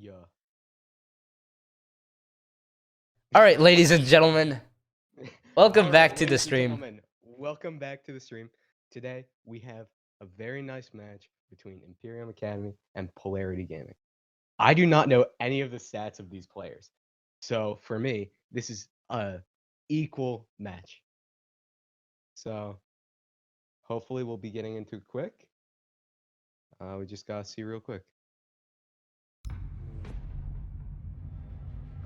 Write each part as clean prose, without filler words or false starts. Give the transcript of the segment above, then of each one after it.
Yeah. All right, ladies and gentlemen, welcome All back right, to the ladies and stream. gentlemen, welcome back to the stream. Today we have a very nice match between Imperium Academy and Polarity Gaming. I do not know any of the stats of these players, so for me, this is a equal match. So hopefully we'll be getting into it quick. We just gotta see real quick.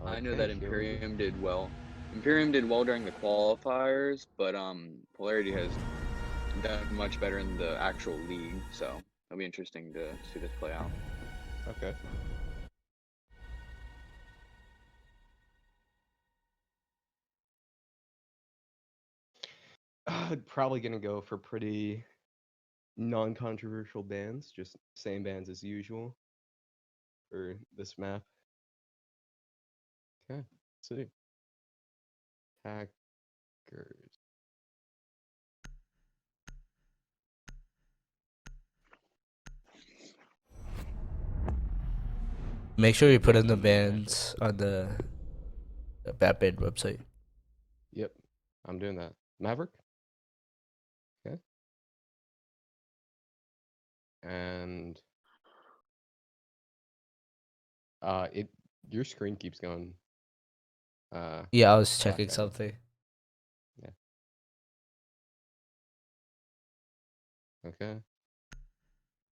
I know Okay, that here we go. Imperium did well. Imperium did well during the qualifiers, but Polarity has done much better in the actual league, so it'll be interesting to see this play out. Okay. Probably gonna go for pretty non-controversial bans, just same bans as usual for this map. Okay, let's see. Hackers. Make sure you put in the bans on the Batbid website. Yep, I'm doing that. Maverick. Okay. And your screen keeps going. Yeah, I was checking black out. something. Yeah. Okay. Let's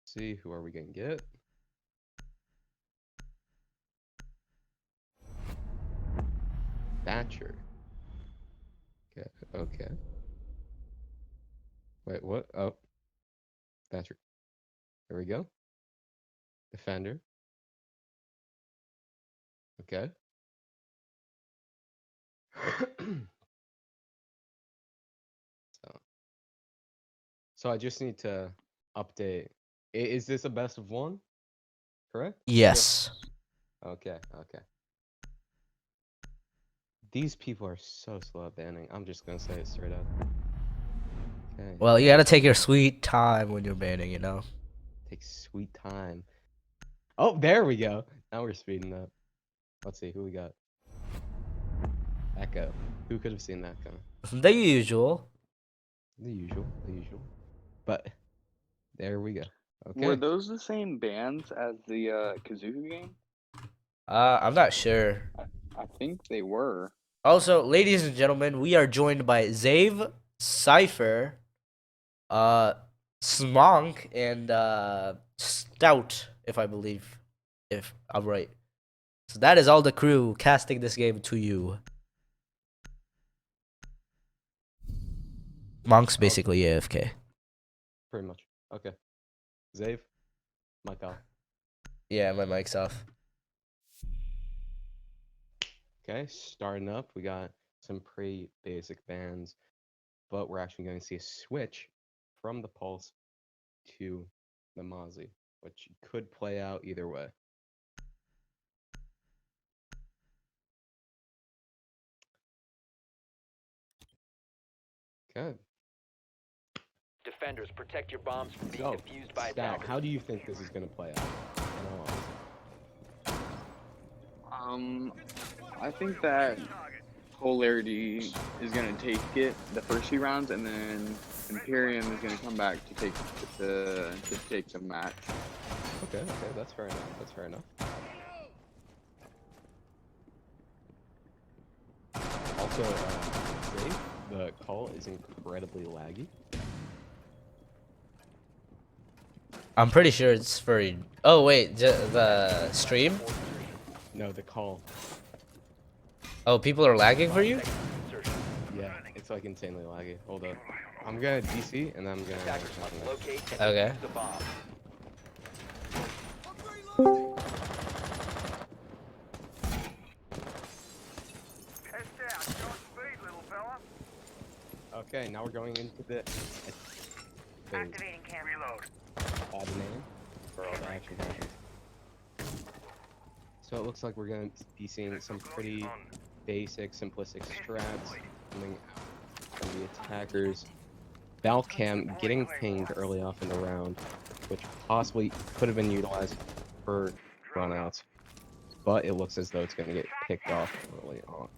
see, who are we gonna get? Thatcher. Okay. Okay. Wait, what? Oh, Thatcher. There we go. Defender. Okay. So I just need to update. Is this a best of one? Correct? Yes. Okay, okay. These people are so slow at banning. I'm just gonna say it straight up. Okay. Well, you gotta take your sweet time when you're banning, you know? Take sweet time. Oh, there we go. Now we're speeding up. Let's see who we got. Echo. Who could have seen that coming? The usual. The usual, the usual. But there we go. Were Okay. those the same bands as the Kazuhu game? I'm not sure. I think they were. Also, ladies and gentlemen, we are joined by ZaVe, Cypher, Smonk, and Stout, if I believe, if I'm right. So that is all the crew casting this game to you. Monk's basically AFK. Pretty much. Okay. ZaVe, mic off. Yeah, my mic's off. Okay, starting up, we got some pretty basic bands, but we're actually going to see a switch from the Pulse to the Mozzie, which could play out either way. Okay. Defenders, protect your bombs from being So, defused by Stout, attackers. how do you think this is going to play out? I think that Polarity is gonna take it the first few rounds, and then Imperium is gonna come back to take the match. Okay, okay, that's fair enough. That's fair enough. Also, Dave, the call is incredibly laggy. I'm pretty sure it's for. Oh wait, the stream. No, the call. Oh, people are lagging for you. Yeah, it's like insanely laggy. Hold up. I'm gonna DC and then I'm gonna. Attackers must locate and Okay. defuse the bomb. Okay, now we're going into the Activating camera. Reload. odd name for all the action happens. So it looks like we're going to be seeing some pretty basic, simplistic strats coming out from the attackers. Valcam getting pinged early off in the round, which possibly could have been utilized for runouts. but it looks as though it's going to get picked off early on.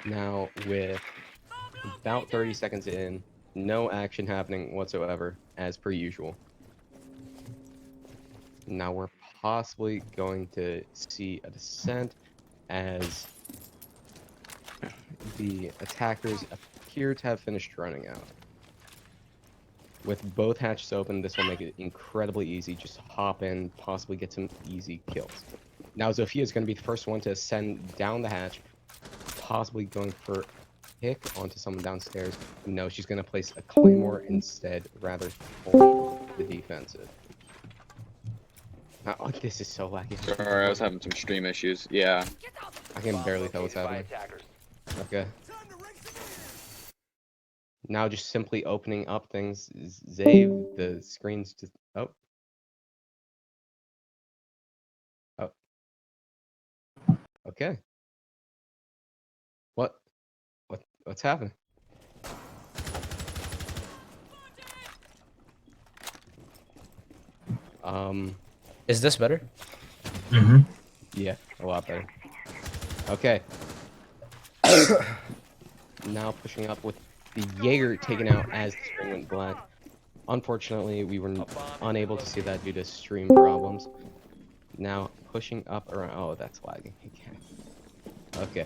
Now, with about 30 seconds in, no action happening whatsoever, as per usual. Now we're possibly going to see a descent as the attackers appear to have finished running out. With both hatches open, this will make it incredibly easy. Just hop in, possibly get some easy kills. Now Zofia is going to be the first one to ascend down the hatch, possibly going for a pick onto someone downstairs. No, she's going to place a claymore instead, rather hold the defensive. Oh, this is so laggy. Sorry, I was having some stream issues. Yeah. I can barely tell what's happening. Okay. Now just simply opening up things. ZaVe, the screen's just... Oh. Oh. Okay. What's happening? Is this better? Mm-hmm. Yeah, a lot better. Okay. Now pushing up with the Jaeger taken out as the screen went black. Unfortunately, we were unable to see that due to stream problems. Now pushing up around. Oh, that's lagging. Okay.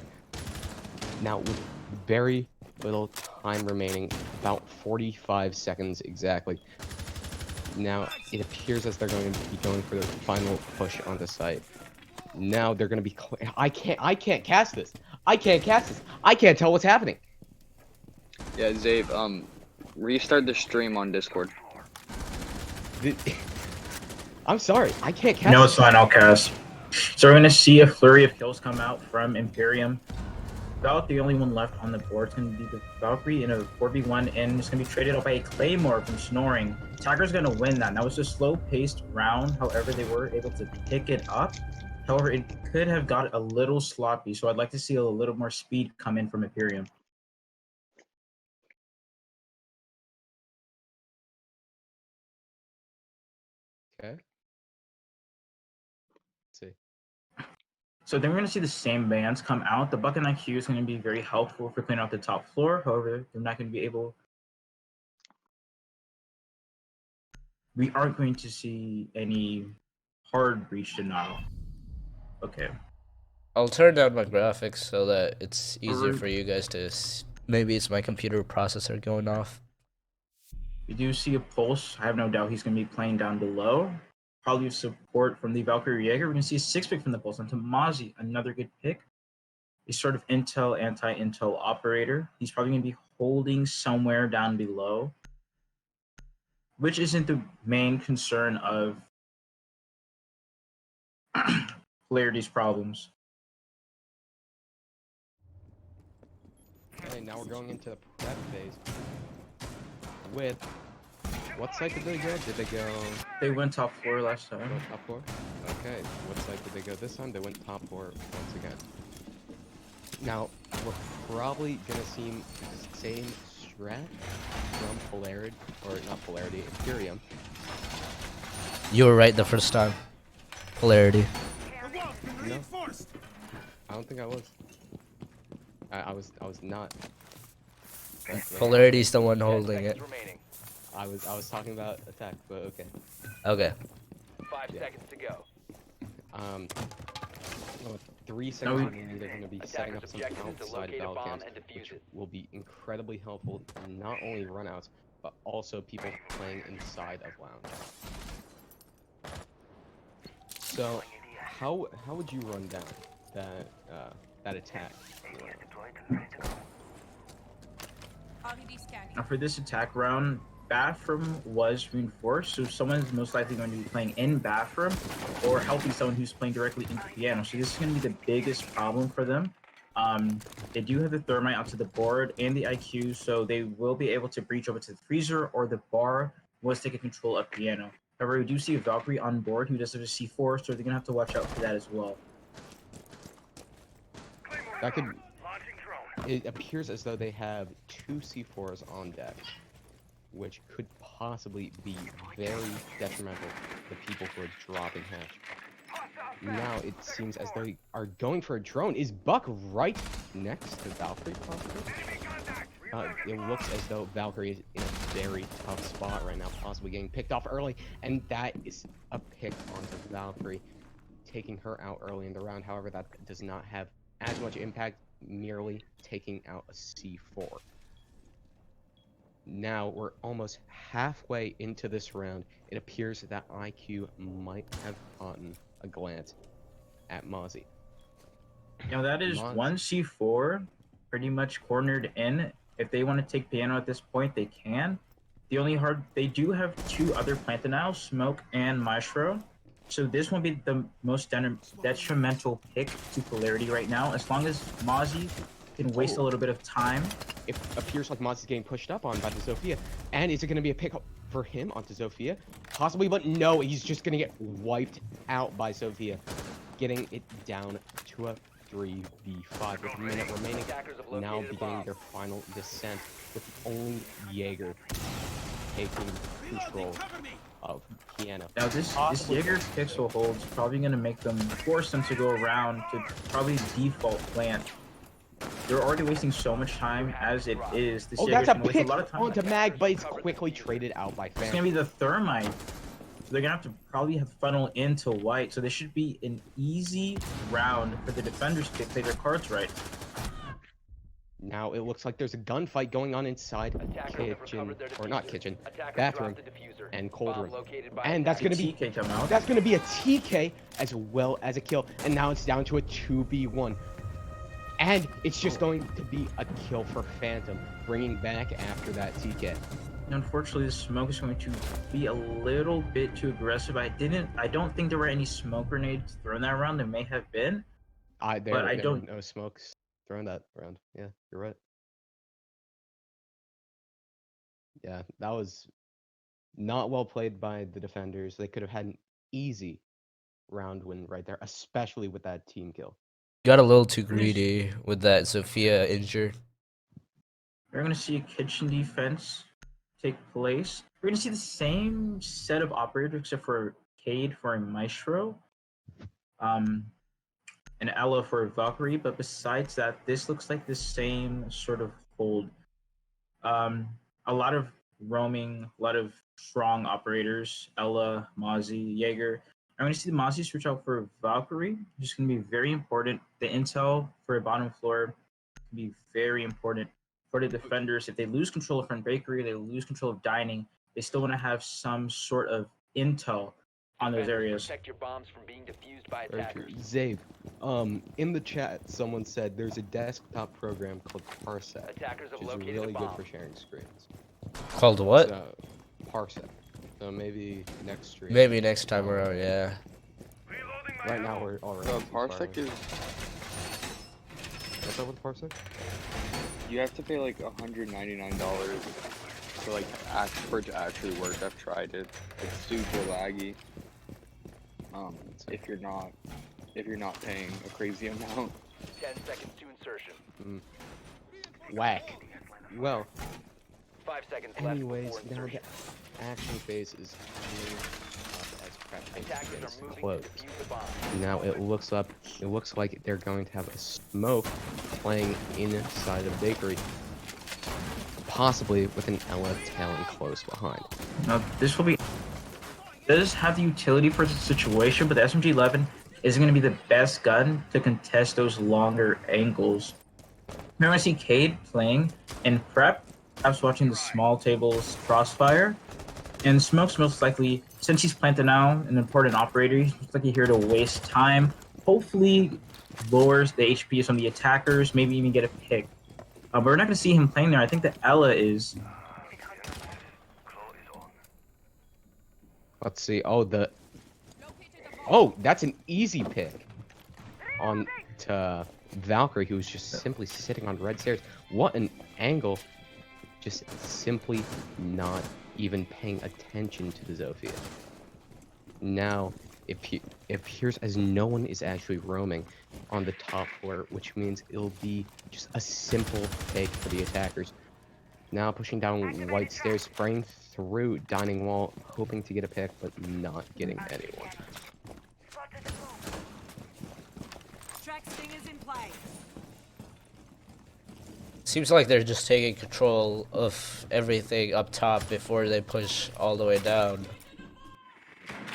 Now with very little time remaining, about 45 seconds exactly. Now it appears as they're going to be going for their final push onto site. Now they're going to be. I can't cast this. I can't cast this. I can't tell what's happening. Yeah, ZaVe, restart the stream on Discord. I'm sorry, I can't cast. No, it's fine. I'll cast. So we're gonna see a flurry of kills come out from Imperium. About the only one left on the board is gonna be the Valkyrie in a 4v1, and it's gonna be traded out by a Claymore from Snoring. Attacker's gonna win that. Now it's a slow-paced round. However, they were able to pick it up. However, it could have got a little sloppy. So I'd like to see a little more speed come in from Imperium. Okay. Let's see. So then we're going to see the same bands come out. The Bucket IQ is going to be very helpful for clearing out the top floor. However, they're not going to be able... We aren't going to see any hard breach denial. Okay. I'll turn down my graphics so that it's easier for you guys to... Maybe it's my computer processor going off. We do see a Pulse. I have no doubt he's going to be playing down below. Probably support from the Valkyrie Jaeger. We're going to see a 6-pick from the Pulse onto Mozzie. Another good pick. A sort of intel, anti-intel operator. He's probably going to be holding somewhere down below, which isn't the main concern of Polarity's problems. Okay, now we're going into the prep phase. With what site did they go? Did they go? They went top floor last time. Go top floor? Okay. What site did they go this time? They went top floor once again. Now, we're probably gonna see the same strat from Polarity, or not Polarity, Imperium. You were right the first time. Polarity. No, I don't think I was. I was not. Polarity's the one holding it. I was talking about attack, but okay. Okay. 5 seconds to go. Well, 3 seconds remaining, they're going to be setting up some outside bell cams, which will be incredibly helpful in not only runouts, but also people playing inside of lounge. So, how would you run down that attack? Now for this attack round, bathroom was reinforced, so someone's most likely going to be playing in bathroom or helping someone who's playing directly into piano. So this is going to be the biggest problem for them. They do have the thermite onto the board and the IQ, so they will be able to breach over to the freezer or the bar once they can control a piano. However, we do see a Valkyrie on board who does have a C4, so they're going to have to watch out for that as well. That could... It appears as though they have 2 C4s on deck. which could possibly be very detrimental to people who are dropping hatch. Now it seems as though they are going for a drone. Is Buck right next to Valkyrie, possibly? It looks as though Valkyrie is in a very tough spot right now, possibly getting picked off early, and that is a pick onto Valkyrie, taking her out early in the round. However, that does not have as much impact, merely taking out a C4. Now we're almost halfway into this round. It appears that IQ might have gotten a glance at Mozzie. You know, that is Mons- one C4 pretty much cornered in. If they want to take piano at this point, they can. They do have two other plant denials, Smoke and Maestro. So this won't be the most detrimental pick to Polarity right now. As long as Mozzie can waste a little bit of time. It appears like Mozzie's getting pushed up on by the Zofia. And is it going to be a pick for him onto Zofia? Possibly, but no, he's just going to get wiped out by Zofia, getting it down to a 3v5 with a minute remaining. Now beginning their final descent with only Jaeger taking control of piano. Now this Jaeger pixel hold is probably going to force them to go around to probably default plant. They're already wasting so much time as it is. This That's a Jaeger's gonna waste pick a lot of time. onto Mag, but it's quickly traded out by It's Fan. gonna be the Thermite. They're gonna have to probably have funnel into white, so this should be an easy round for the defenders to play their cards right. Now it looks like there's a gunfight going on inside kitchen, or not kitchen, bathroom and cold room. And that's gonna be TK come out. That's going to be a TK as well as a kill. And now it's down to a 2v1. And it's just going to be a kill for Phantom, bringing back after that TK. Unfortunately, the smoke is going to be a little bit too aggressive. I don't think there were any smoke grenades thrown that round. There may have been. There were no smokes thrown that round. Yeah, you're right. Yeah, that was not well played by the defenders. They could have had an easy round win right there, especially with that team kill. Got a little too greedy with that Zofia injured. We're going to see a kitchen defense take place. We're going to see the same set of operators except for Cade for a Maestro, and Ella for a Valkyrie. But besides that, this looks like the same sort of hold. A lot of roaming, a lot of strong operators. Ella, Mozzie, Jaeger. I'm going to see the Mozzie switch out for Valkyrie, which is going to be very important. The intel for a bottom floor can be very important for the defenders. If they lose control of front bakery, they lose control of dining, they still want to have some sort of intel on those areas. Protect your bombs from being defused by attackers. ZaVe, in the chat, someone said there's a desktop program called Parsec, Attackers have which is located really a good bomb. for sharing screens. Called what? So, Parsec. So maybe next stream. Maybe next time around, yeah. Right now we're already. The Parsec is What's up with Parsec? you have to pay like $199 for it to actually work. I've tried it. It's super laggy. If you're not paying a crazy amount. 10 seconds to insertion. Whack. Well, 5 seconds left anyways, before now insertion. the action phase is coming up as prep phase Attackers begins are to moving close. to defuse the bomb. Now it looks like they're going to have a smoke playing inside the bakery, possibly with an Ella tailing close behind. Now, this will be does have the utility for the situation, but the SMG-11 isn't going to be the best gun to contest those longer angles. Now I see Cade playing in prep. I was watching the small tables crossfire, and Smoke's most likely, since he's planted now, an important operator, he's most likely here to waste time. Hopefully, lowers the HPs on the attackers, maybe even get a pick. But we're not going to see him playing there. I think that Ella is. Let's see. Oh, that's an easy pick on to Valkyrie, who was just simply sitting on red stairs. What an angle! Just simply not even paying attention to the Zofia. Now, it appears as no one is actually roaming on the top floor, which means it'll be just a simple take for the attackers. Now pushing down white stairs, spraying through dining wall, hoping to get a pick, but not getting anyone. Spotted the move. Track stingers in play. Seems like they're just taking control of everything up top before they push all the way down.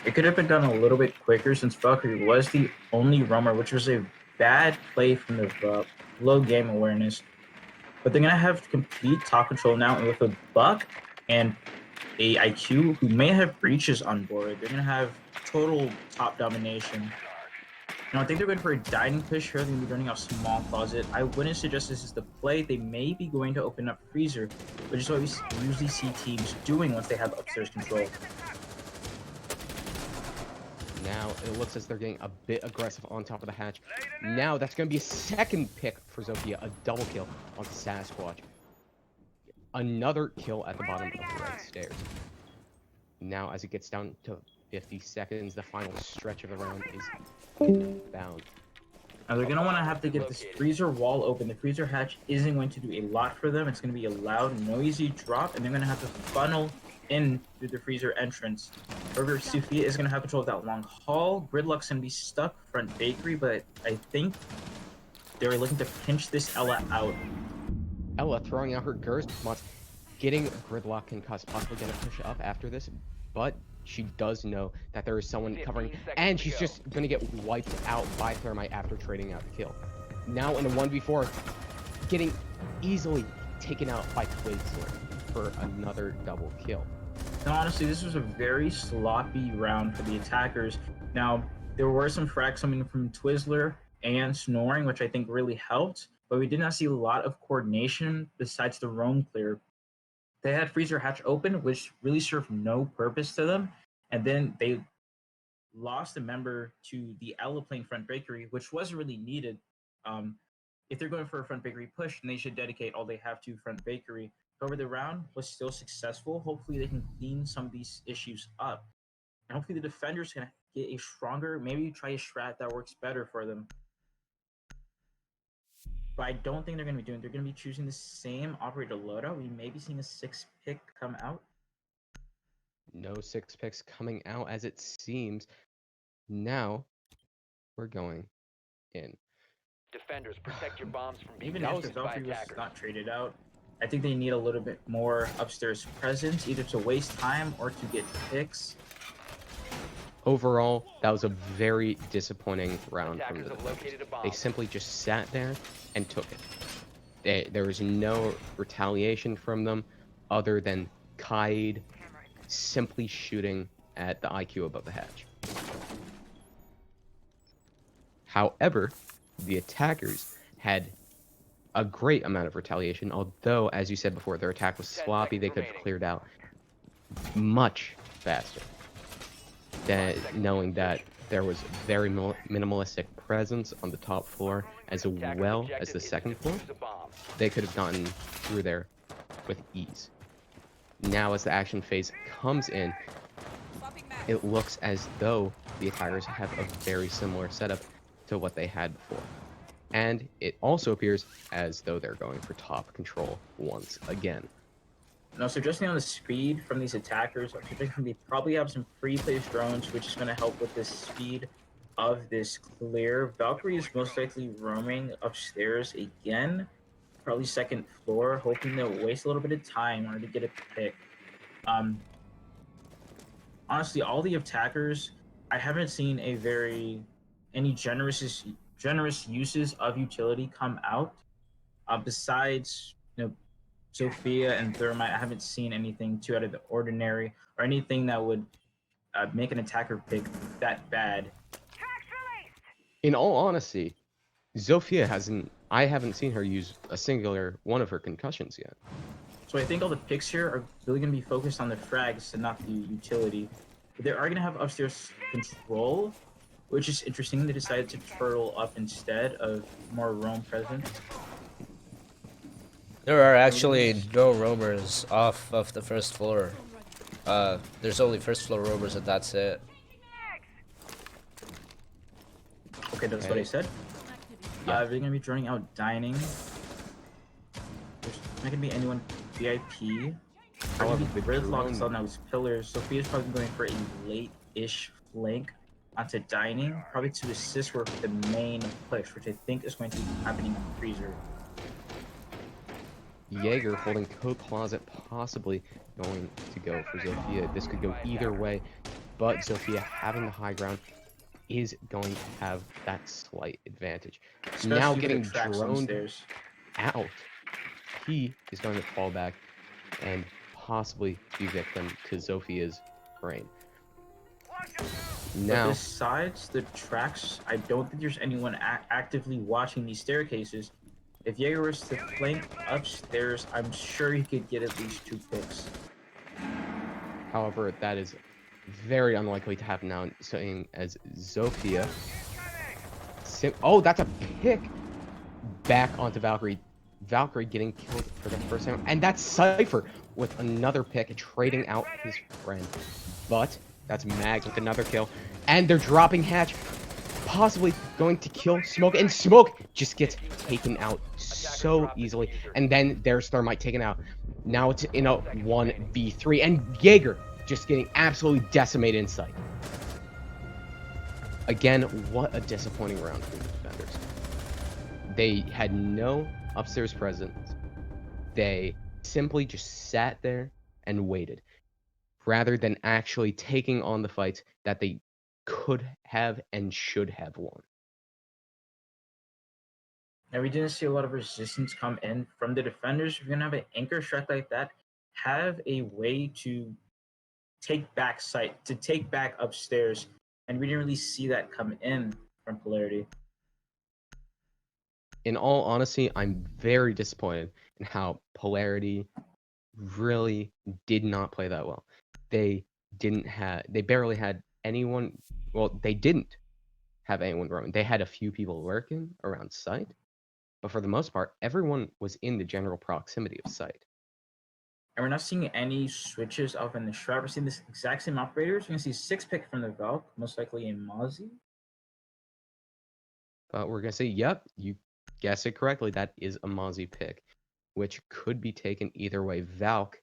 It could have been done a little bit quicker since Valkyrie was the only roamer, which was a bad play from the low game awareness. But they're gonna have complete top control now, and with a Buck and a IQ who may have breaches on board, they're gonna have total top domination. Now I think they're going for a dining push here. They're gonna be running off small closet. I wouldn't suggest this is the play. They may be going to open up freezer, which is what we usually see teams doing once they have upstairs control. Now it looks as they're getting a bit aggressive on top of the hatch. Now that's going to be a second pick for Zofia, a double kill on Sasquatch. Another kill at the bottom of the red stairs. Now as it gets down to 50 seconds, the final stretch of the round is inbound. Now they're gonna want to have to get this freezer wall open. The freezer hatch isn't going to do a lot for them. It's going to be a loud, noisy drop, and they're going to have to funnel in through the freezer entrance. However, Sophia is going to have control of that long hall. Gridlock's going to be stuck front bakery, but I think they're looking to pinch this Ella out. Ella throwing out her Gurst response, getting Gridlock concussed, possibly going to push up after this, but she does know that there is someone covering, and she's just going to get wiped out by Thermite after trading out the kill. Now in a 1v4, getting easily taken out by Twizzler for another double kill. And honestly, this was a very sloppy round for the attackers. Now, there were some frags coming from Twizzler and Snoring, which I think really helped, but we did not see a lot of coordination besides the roam clear. They had freezer hatch open, which really served no purpose to them, and then they lost a member to the Ella playing front bakery, which wasn't really needed. If they're going for a front bakery push, then they should dedicate all they have to front bakery. However, the round was still successful. Hopefully, they can clean some of these issues up, and hopefully, the defenders can get a stronger, maybe try a strat that works better for them. But I don't think they're going to be doing. They're going to be choosing the same operator loadout. We may be seeing a 6 pick come out. No 6 picks coming out as it seems. Now we're going in. Defenders, protect your bombs from being Even if the used by Valkyrie was attackers. not traded out, I think they need a little bit more upstairs presence, either to waste time or to get picks. Overall, that was a very disappointing round from Attackers the have defenders. located a bomb. They simply just sat there and took it. There was no retaliation from them other than Kaid simply shooting at the IQ above the hatch. However, the attackers had a great amount of retaliation, although, as you said before, their attack was 10 sloppy. seconds They could have remaining. cleared out much faster. That knowing that there was very minimalistic presence on the top floor as Attacker's well objective as the is to second floor, defuse a bomb. they could have gotten through there with ease. Now as the action phase comes in, Swapping mag. it looks as though the attackers have a very similar setup to what they had before. And it also appears as though they're going for top control once again. Now, suggesting on the speed from these attackers, I'm predicting they probably have some pre-placed drones, which is going to help with the speed of this clear. Valkyrie is most likely roaming upstairs again, probably second floor, hoping they'll waste a little bit of time in order to get a pick. Honestly, all the attackers, I haven't seen any generous uses of utility come out. Besides, Sophia and Thermite, I haven't seen anything too out of the ordinary or anything that would make an attacker pick that bad. In all honesty, Zofia I haven't seen her use a singular one of her concussions yet. So I think all the picks here are really going to be focused on the frags and not the utility. But they are going to have upstairs control, which is interesting. They decided to turtle up instead of more roam presence. There are actually no roamers off of the first floor. There's only first floor roamers and that's it. Okay, that's what I said. Yeah. They're going to be joining out dining. There's not going to be anyone VIP. However, Probably the Gridlock drone- is on those pillars. Sophia's probably going for a late-ish flank onto Dining, probably to assist with the main push, which I think is going to be happening on Freezer. Jaeger holding Code Closet, possibly going to go for Zofia. This could go either way, but Zofia having the high ground is going to have that slight advantage. Especially Now with the getting tracks droned downstairs. out, he is going to fall back and possibly be victim to Zofia's brain. But Now, besides the tracks, I don't think there's anyone actively watching these staircases. If Jaeger was to flank upstairs, I'm sure he could get at least 2 picks. however, that is very unlikely to happen now, seeing as Zofia. Oh, that's a pick back onto Valkyrie. Valkyrie getting killed for the first time, and that's Cypher with another pick, trading out his friend. But that's Mags with another kill, and they're dropping Hatch, possibly going to kill Smoke, and Smoke just gets taken out so easily, and then there's Thermite taken out. Now it's in a 1v3, and Jaeger just getting absolutely decimated in sight. Again, what a disappointing round for the defenders. They had no upstairs presence. They simply just sat there and waited, rather than actually taking on the fights that they could have and should have won. And we didn't see a lot of resistance come in from the defenders. If you're going to have an anchor strike like that, have a way to take back sight, to take back upstairs. And we didn't really see that come in from Polarity. In all honesty, I'm very disappointed in how Polarity really did not play that well. They barely had anyone, well, they didn't have anyone roaming. They had a few people lurking around site, but for the most part, everyone was in the general proximity of site. And we're not seeing any switches up in the Shroud. We're seeing this exact same operators. We're going to see 6 pick from the Valk, most likely a Mozzie. But we're going to say, yep, you guessed it correctly. That is a Mozzie pick, which could be taken either way. Valk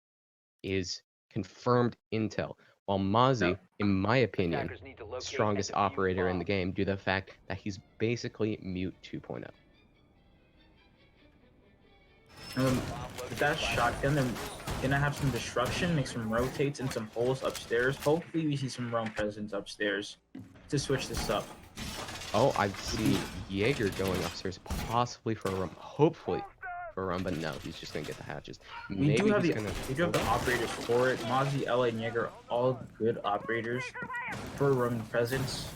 is confirmed intel, while Mozzie, in my opinion, Attackers need to locate strongest and defuse operator in the bombs. game due to the fact that he's basically mute 2.0. With that shotgun, they're gonna have some disruption, make some rotates and some holes upstairs. Hopefully we see some roam presence upstairs to switch this up. Oh, I see Jaeger going upstairs, possibly for a run, hopefully for a run, but no, he's just gonna get the hatches. We do have he's the operators for it. Mozzie, Ella, and Jaeger, all good operators for roaming presence.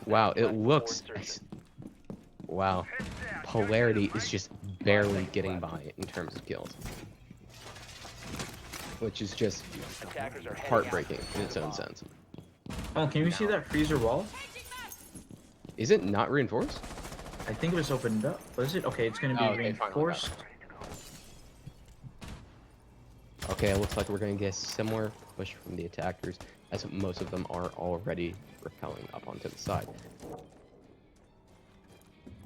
Wow, it looks. Wow, Polarity is just barely getting by in terms of kills, which is just Attackers are heading out heartbreaking to in its own defuse the bomb. sense. Oh, can you see that freezer wall? Is it not reinforced? I think it was opened up. Was it? Okay, it's gonna be Oh, okay, fine, reinforced. Okay, it looks like we're going to get a similar push from the attackers, as most of them are already repelling up onto the side.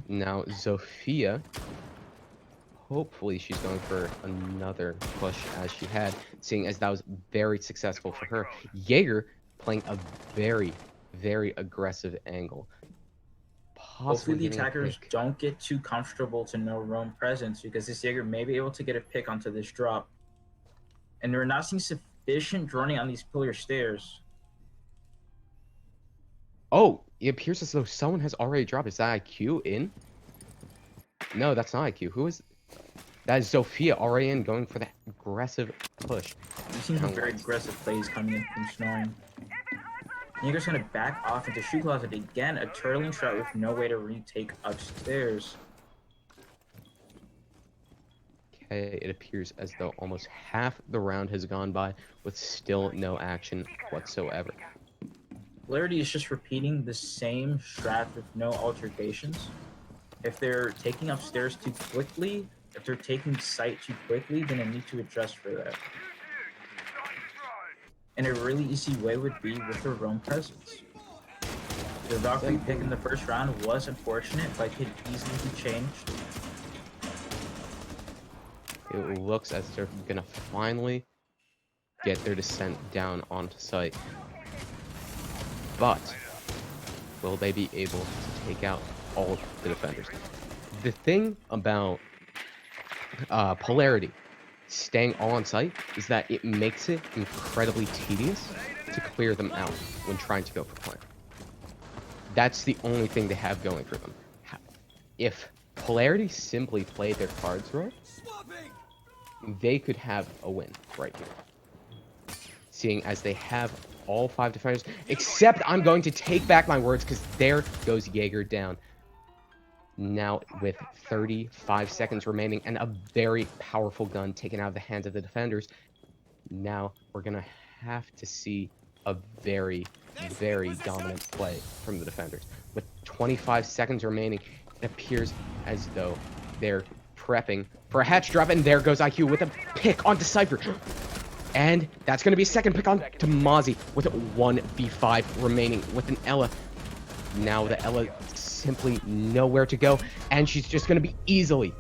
Now, Zofia, hopefully she's going for another push as she had, seeing as that was very successful for her. Jaeger playing a very, very aggressive angle. Hopefully the getting a attackers pick. don't get too comfortable to no roam presence, because this Jaeger may be able to get a pick onto this drop. And we're not seeing sufficient droning on these pillar stairs. Oh, it appears as though someone has already dropped. Is that IQ in? No, that's not IQ. Who is? That is Zofia already in, going for the aggressive push. We've seen some very aggressive plays coming in from Snoring. Jaeger's gonna back off into Shoe Closet again, a turtling shot with no way to retake upstairs. Okay, it appears as though almost half the round has gone by with still no action whatsoever. Polarity is just repeating the same strat with no altercations. If they're taking upstairs too quickly, if they're taking sight too quickly, then I need to adjust for that. And a really easy way would be with the roam presence. The Valkyrie pick in the first round was unfortunate, but could easily be changed. it looks as they're gonna finally get their descent down onto site. But will they be able to take out all of the defenders? The thing about Polarity staying all on site is that it makes it incredibly tedious to clear them out when trying to go for plant. That's the only thing they have going for them. If Polarity simply played their cards right, they could have a win right here. Seeing as they have all 5 defenders, except I'm going to take back my words because there goes Jaeger down. Now with 35 seconds remaining and a very powerful gun taken out of the hands of the defenders, now we're going to have to see a very, very dominant play from the defenders. With 25 seconds remaining, it appears as though they're prepping for a hatch drop, and there goes IQ with a pick onto Cypher. And that's going to be a second pick on to Mozzie with 1v5 remaining with an Ella. Now the Ella simply nowhere to go, and she's just going to be easily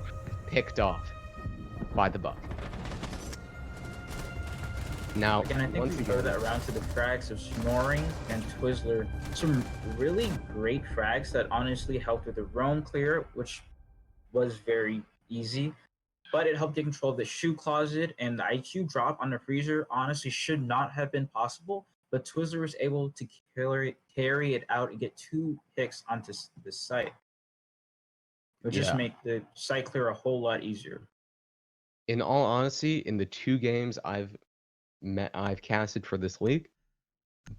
picked off by the Buck. Now, Again, I think once we again, go that round to the frags of Snoring and Twizzler. Some really great frags that honestly helped with the roam clear, which was very easy. But it helped take control of the shoe closet, and the IQ drop on the freezer honestly should not have been possible. But Twizzler was able to carry it out and get 2 picks onto the site. It would just make the site clear a whole lot easier. in all honesty, in the 2 games I've casted for this league,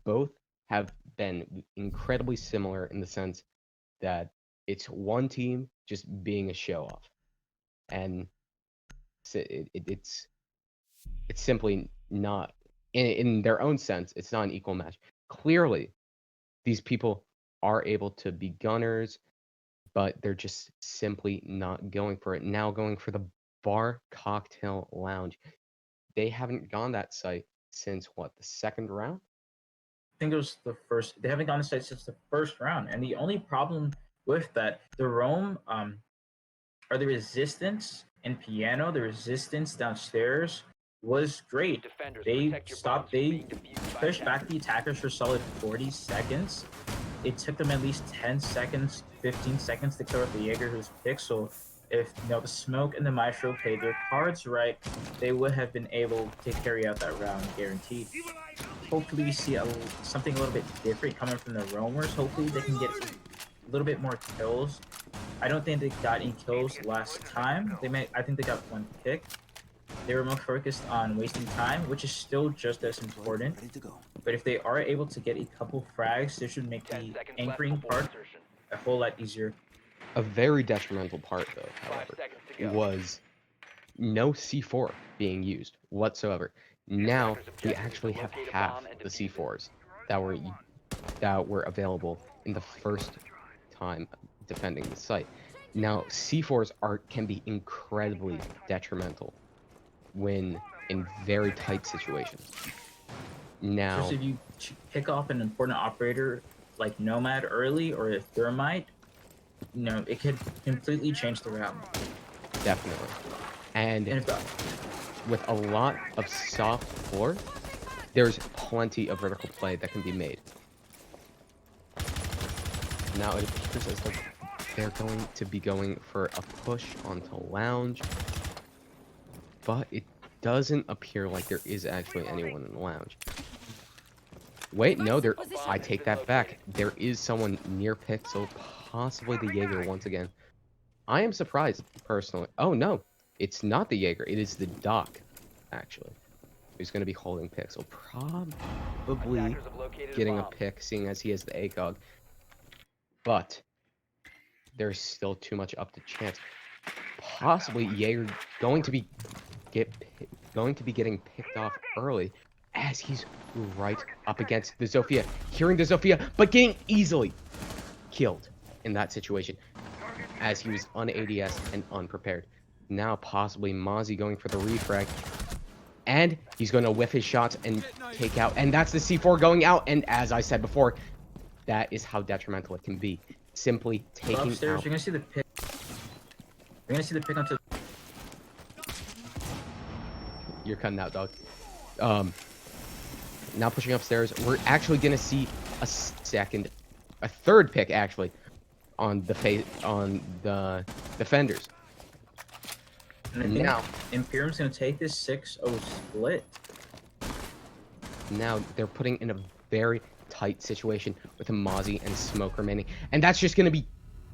both have been incredibly similar in the sense that it's one team just being a show off, and it's simply not in their own sense. It's not an equal match. Clearly, these people are able to be gunners, but they're just simply not going for it. Now going for the Bar Cocktail Lounge. They haven't gone that site since what, the 2nd round? I think it was the first. They haven't gone to site since the 1st round, and the only problem with that, the roam, or the resistance in piano, the resistance downstairs was great. Defenders, They protect your stopped. bombs from They being defused by pushed back attackers. the attackers for solid 40 seconds. It took them at least 10 seconds, 15 seconds to clear out the Jaeger who's picked. So if the smoke and the maestro played their cards right, they would have been able to carry out that round guaranteed. Hopefully we see something a little bit different coming from the roamers. Hopefully they can get a little bit more kills. I don't think they got any kills last time. I think they got 1 pick. They were more focused on wasting time, which is still just as important. But if they are able to get a couple frags, this should make 10 the seconds left anchoring before part insertion. a whole lot easier. A very detrimental part, though, 5 however, seconds to go. was no C4 being used whatsoever. Now Attackers' we objective is actually to have locate a half bomb and the defuse it. C4s that were available in the first time defending the site. Now C4s can be incredibly detrimental when in very tight situations. Now, Just if you pick off an important operator like Nomad early or a Thermite, it could completely change the round. definitely. And And if with a lot of soft floor, there's plenty of vertical play that can be made. Now it appears as though they're going to be going for a push onto Lounge, but it doesn't appear like there is actually anyone in the Lounge. Wait, no, I take that back. There is someone near Pixel, possibly the Jaeger once again. I am surprised, personally. Oh, no, it's not the Jaeger. It is the Doc, actually, who's going to be holding Pixel. Probably Attackers have located getting a bomb. pick, seeing as he has the ACOG. But there's still too much up to chance. Possibly Jaeger going to be getting picked off early, as he's right up against the Zofia, hearing the Zofia, but getting easily killed in that situation, as he was un-ADS and unprepared. Now possibly Mozzie going for the refrag, and he's going to whiff his shots and take out, and that's the C4 going out, and as I said before, that is how detrimental it can be. Simply taking upstairs, out... you're gonna see the pick. You're gonna see the pick onto. you're cutting out, dog. Now pushing upstairs. We're actually gonna see a third pick actually on the defenders. And I think Now, Imperium's gonna take this 6-0 split. now they're putting in a very tight situation with a Mozzie and Smoke remaining, and that's just gonna be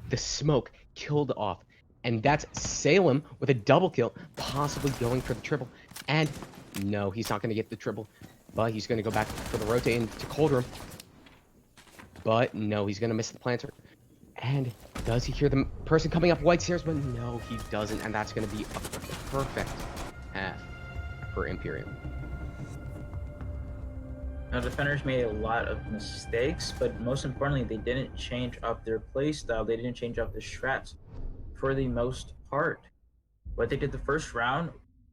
the Smoke killed off, and that's Salem with a double kill, possibly going for the triple, and no, he's not gonna get the triple, but he's gonna go back for the rotate into Cold Room, but no, he's gonna miss the planter. And does he hear the person coming up white stairs? But no, he doesn't. And that's going to be a perfect half for Imperium. Now, defenders made a lot of mistakes, but most importantly, they didn't change up their play style. They didn't change up the strats for the most part. What they did the first round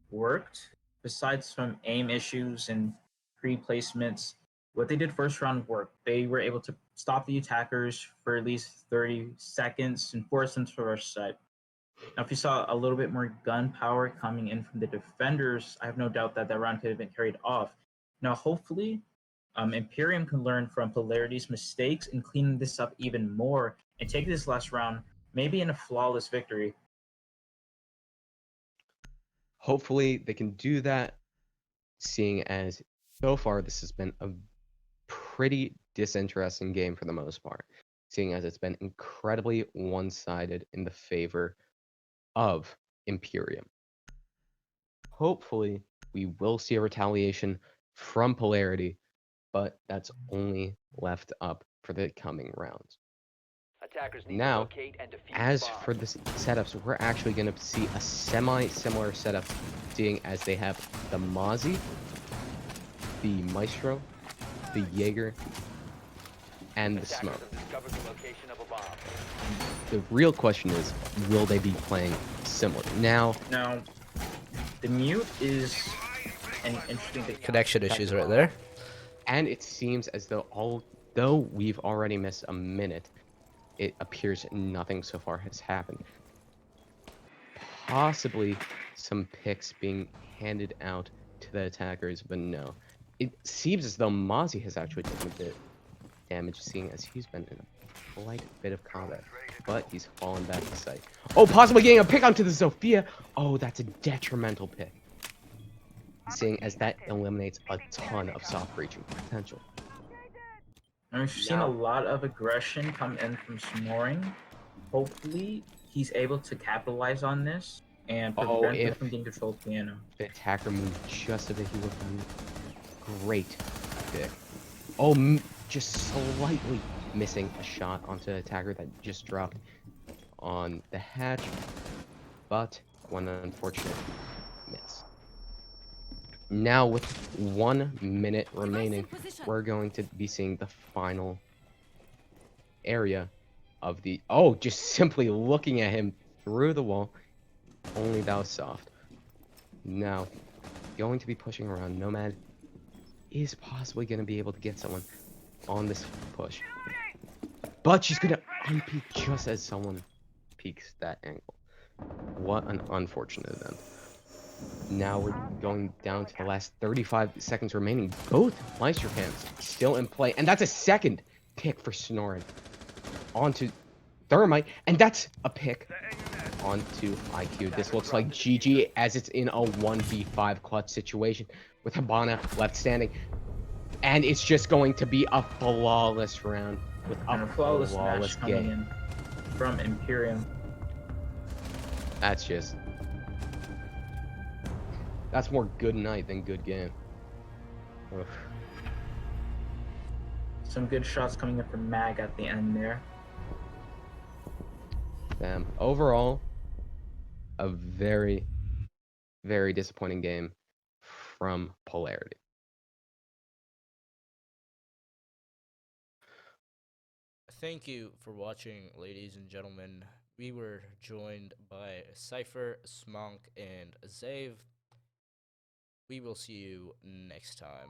worked, besides some aim issues and pre-placements. What they did first round worked. They were able to stop the attackers for at least 30 seconds and force them to rush side. Now, if you saw a little bit more gun power coming in from the defenders, I have no doubt that that round could have been carried off. Now, hopefully, Imperium can learn from Polarity's mistakes and clean this up even more and take this last round maybe in a flawless victory. Hopefully they can do that, seeing as so far this has been a pretty disinteresting game for the most part, seeing as it's been incredibly one-sided in the favor of Imperium. Hopefully we will see a retaliation from Polarity, but that's only left up for the coming rounds. Attackers need to Now, locate and defuse as bombs. for the setups, we're actually going to see a semi-similar setup, seeing as they have the Mozzie, the Maestro, the Jaeger, and the Attackers Smoke. have discovered the location of a bomb. The real question is, will they be playing similar? Now, The mute is an interesting thing. Connection issues right there. and it seems as though although we've already missed a minute, it appears nothing so far has happened. Possibly some picks being handed out to the attackers, but no. It seems as though Mozzie has actually taken a bit damage, seeing as he's been in a slight bit of combat, but he's fallen back to sight. Oh, possibly getting a pick onto the Zofia. Oh, that's a detrimental pick, seeing as that eliminates a ton of soft breaching potential. And we've seen a lot of aggression come in from Snoring. Hopefully, he's able to capitalize on this and prevent him if from getting control of piano. the attacker moved just a bit, he would have done great pick. Oh, just slightly missing a shot onto the attacker that just dropped on the hatch, but one unfortunate miss. Now, with 1 minute remaining, we're going to be seeing the final area of the... Oh, just simply looking at him through the wall. Only that was soft. Now, going to be pushing around. Nomad is possibly going to be able to get someone on this push. But she's going to unpeak just as someone peeks that angle. What an unfortunate event. Now we're going down to the last 35 seconds remaining. Both Meister cams still in play. And that's a second pick for Snoring onto Thermite. And that's a pick onto IQ. This looks like GG as it's in a 1v5 clutch situation with Habana left standing. And it's just going to be a flawless round with And a a flawless flawless match coming game. in from Imperium. That's just... That's more good night than good game. Ugh. Some good shots coming in from Mag at the end there. Damn. Overall, a very, very disappointing game from Polarity. Thank you for watching, ladies and gentlemen. We were joined by Cypher, Smonk, and ZaVe. We will see you next time.